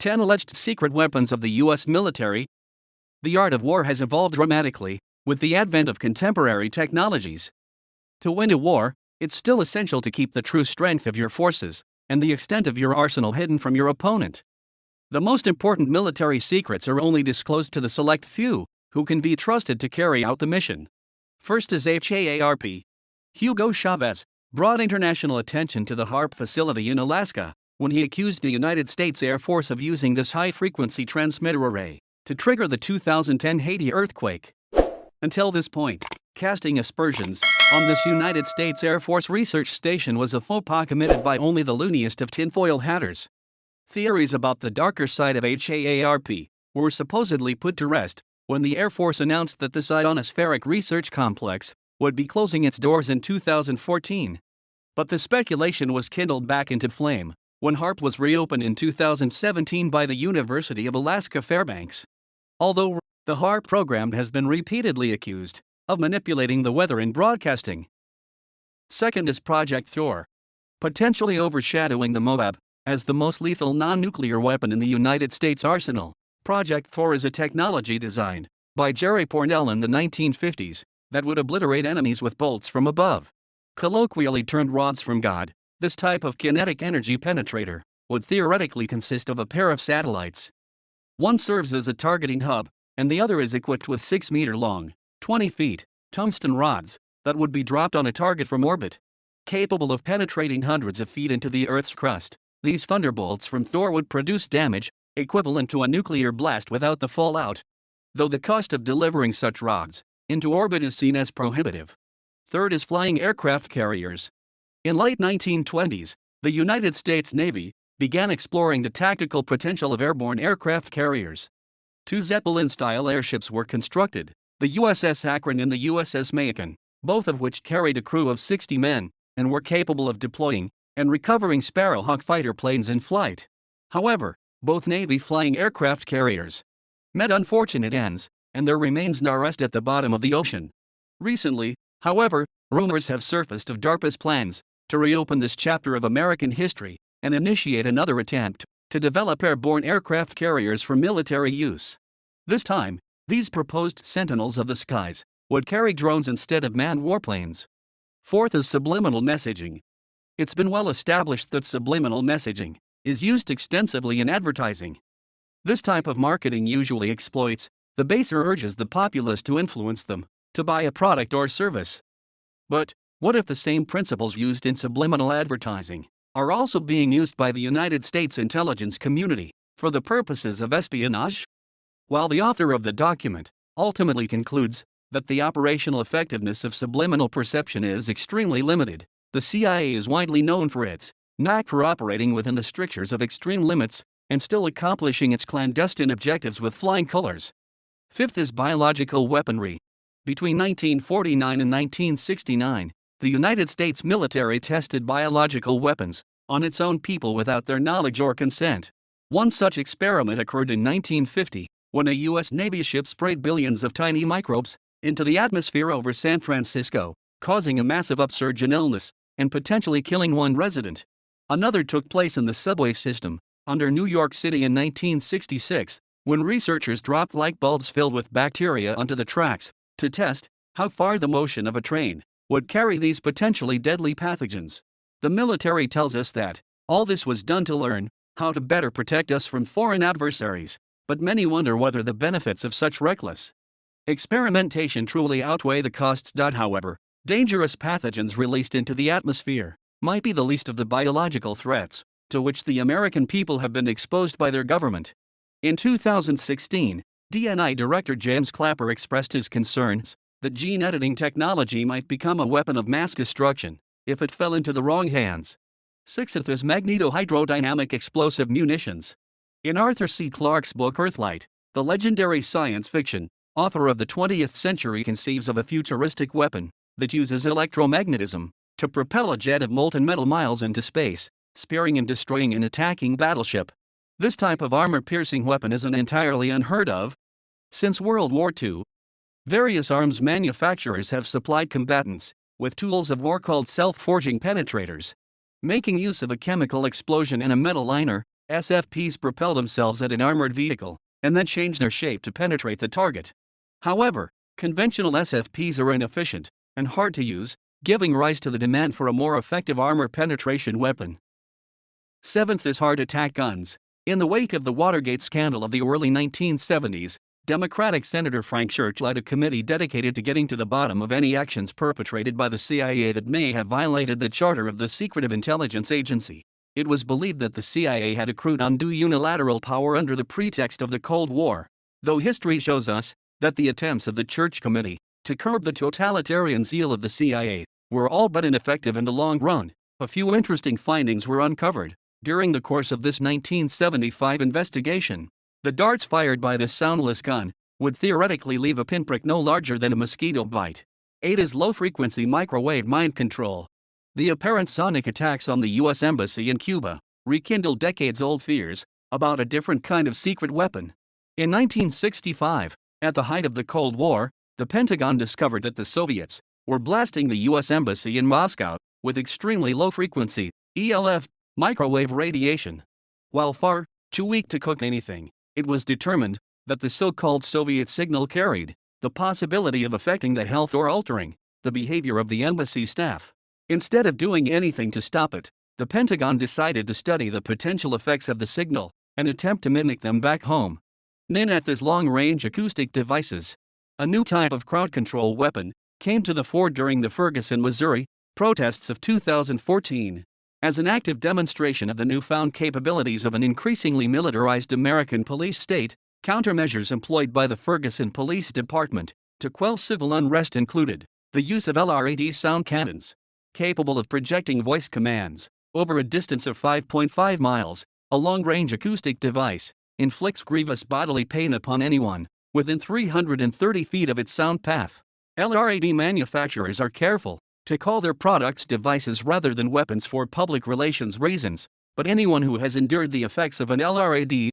10 alleged secret weapons of the U.S. military. The art of war has evolved dramatically with the advent of contemporary technologies. To win a war, it's still essential to keep the true strength of your forces and the extent of your arsenal hidden from your opponent. The most important military secrets are only disclosed to the select few who can be trusted to carry out the mission. First is HAARP. Hugo Chavez brought international attention to the HAARP facility in Alaska when he accused the United States Air Force of using this high-frequency transmitter array to trigger the 2010 Haiti earthquake. Until this point, casting aspersions on this United States Air Force research station was a faux pas committed by only the looniest of tinfoil hatters. Theories about the darker side of HAARP were supposedly put to rest when the Air Force announced that this ionospheric research complex would be closing its doors in 2014. But the speculation was kindled back into flame when HAARP was reopened in 2017 by the University of Alaska Fairbanks. Although the HAARP program has been repeatedly accused of manipulating the weather in broadcasting. Second is Project Thor. Potentially overshadowing the Moab as the most lethal non-nuclear weapon in the United States arsenal, Project Thor is a technology designed by Jerry Pournelle in the 1950s that would obliterate enemies with bolts from above. Colloquially termed rods from God, this type of kinetic energy penetrator would theoretically consist of a pair of satellites. One serves as a targeting hub, and the other is equipped with 6-meter-long, 20 feet, tungsten rods that would be dropped on a target from orbit. Capable of penetrating hundreds of feet into the Earth's crust, these thunderbolts from Thor would produce damage equivalent to a nuclear blast without the fallout. Though the cost of delivering such rods into orbit is seen as prohibitive. Third is flying aircraft carriers. In late 1920s, the United States Navy began exploring the tactical potential of airborne aircraft carriers. 2 Zeppelin-style airships were constructed, the USS Akron and the USS Mayakan, both of which carried a crew of 60 men and were capable of deploying and recovering Sparrowhawk fighter planes in flight. However, both Navy flying aircraft carriers met unfortunate ends, and their remains now rest at the bottom of the ocean. Recently, however, rumors have surfaced of DARPA's plans to reopen this chapter of American history and initiate another attempt to develop airborne aircraft carriers for military use. This time, these proposed sentinels of the skies would carry drones instead of manned warplanes. Fourth is subliminal messaging. It's been well established that subliminal messaging is used extensively in advertising. This type of marketing usually exploits the base or urges the populace to influence them to buy a product or service. But what if the same principles used in subliminal advertising are also being used by the United States intelligence community for the purposes of espionage? While the author of the document ultimately concludes that the operational effectiveness of subliminal perception is extremely limited, the CIA is widely known for its knack for operating within the strictures of extreme limits and still accomplishing its clandestine objectives with flying colors. Fifth is biological weaponry. Between 1949 and 1969, the United States military tested biological weapons on its own people without their knowledge or consent. One such experiment occurred in 1950 when a U.S. Navy ship sprayed billions of tiny microbes into the atmosphere over San Francisco, causing a massive upsurge in illness and potentially killing one resident. Another took place in the subway system under New York City in 1966 when researchers dropped light bulbs filled with bacteria onto the tracks to test how far the motion of a train would carry these potentially deadly pathogens. The military tells us that all this was done to learn how to better protect us from foreign adversaries, but many wonder whether the benefits of such reckless experimentation truly outweigh the costs. However, dangerous pathogens released into the atmosphere might be the least of the biological threats to which the American people have been exposed by their government. In 2016, DNI Director James Clapper expressed his concerns that gene editing technology might become a weapon of mass destruction if it fell into the wrong hands. Sixth is magnetohydrodynamic explosive munitions. In Arthur C. Clarke's book Earthlight, the legendary science fiction author of the 20th century conceives of a futuristic weapon that uses electromagnetism to propel a jet of molten metal miles into space, spearing and destroying an attacking battleship. This type of armor-piercing weapon isn't entirely unheard of. Since World War II, various arms manufacturers have supplied combatants with tools of war called self-forging penetrators. Making use of a chemical explosion in a metal liner SFPs propel themselves at an armored vehicle and then change their shape to penetrate the target. However, conventional SFPs are inefficient and hard to use, giving rise to the demand for a more effective armor penetration weapon. Seventh is hard attack guns. In the wake of the Watergate scandal of the early 1970s, Democratic Senator Frank Church led a committee dedicated to getting to the bottom of any actions perpetrated by the CIA that may have violated the charter of the Secretive Intelligence Agency. It was believed that the CIA had accrued undue unilateral power under the pretext of the Cold War, though history shows us that the attempts of the Church Committee to curb the totalitarian zeal of the CIA were all but ineffective in the long run. A few interesting findings were uncovered during the course of this 1975 investigation. The darts fired by this soundless gun would theoretically leave a pinprick no larger than a mosquito bite. 8 is low-frequency microwave mind control. The apparent sonic attacks on the U.S. Embassy in Cuba rekindled decades-old fears about a different kind of secret weapon. In 1965, at the height of the Cold War, the Pentagon discovered that the Soviets were blasting the U.S. Embassy in Moscow with extremely low-frequency, ELF, microwave radiation. While far too weak to cook anything, it was determined that the so-called Soviet signal carried the possibility of affecting the health or altering the behavior of the embassy staff. Instead of doing anything to stop it, the Pentagon decided to study the potential effects of the signal and attempt to mimic them back home. NINET is long-range acoustic devices. A new type of crowd control weapon came to the fore during the Ferguson, Missouri protests of 2014. As an active demonstration of the newfound capabilities of an increasingly militarized American police state, countermeasures employed by the Ferguson Police Department to quell civil unrest included the use of LRAD sound cannons, capable of projecting voice commands over a distance of 5.5 miles. A long-range acoustic device inflicts grievous bodily pain upon anyone within 330 feet of its sound path. LRAD manufacturers are careful to call their products devices rather than weapons for public relations reasons, but anyone who has endured the effects of an LRAD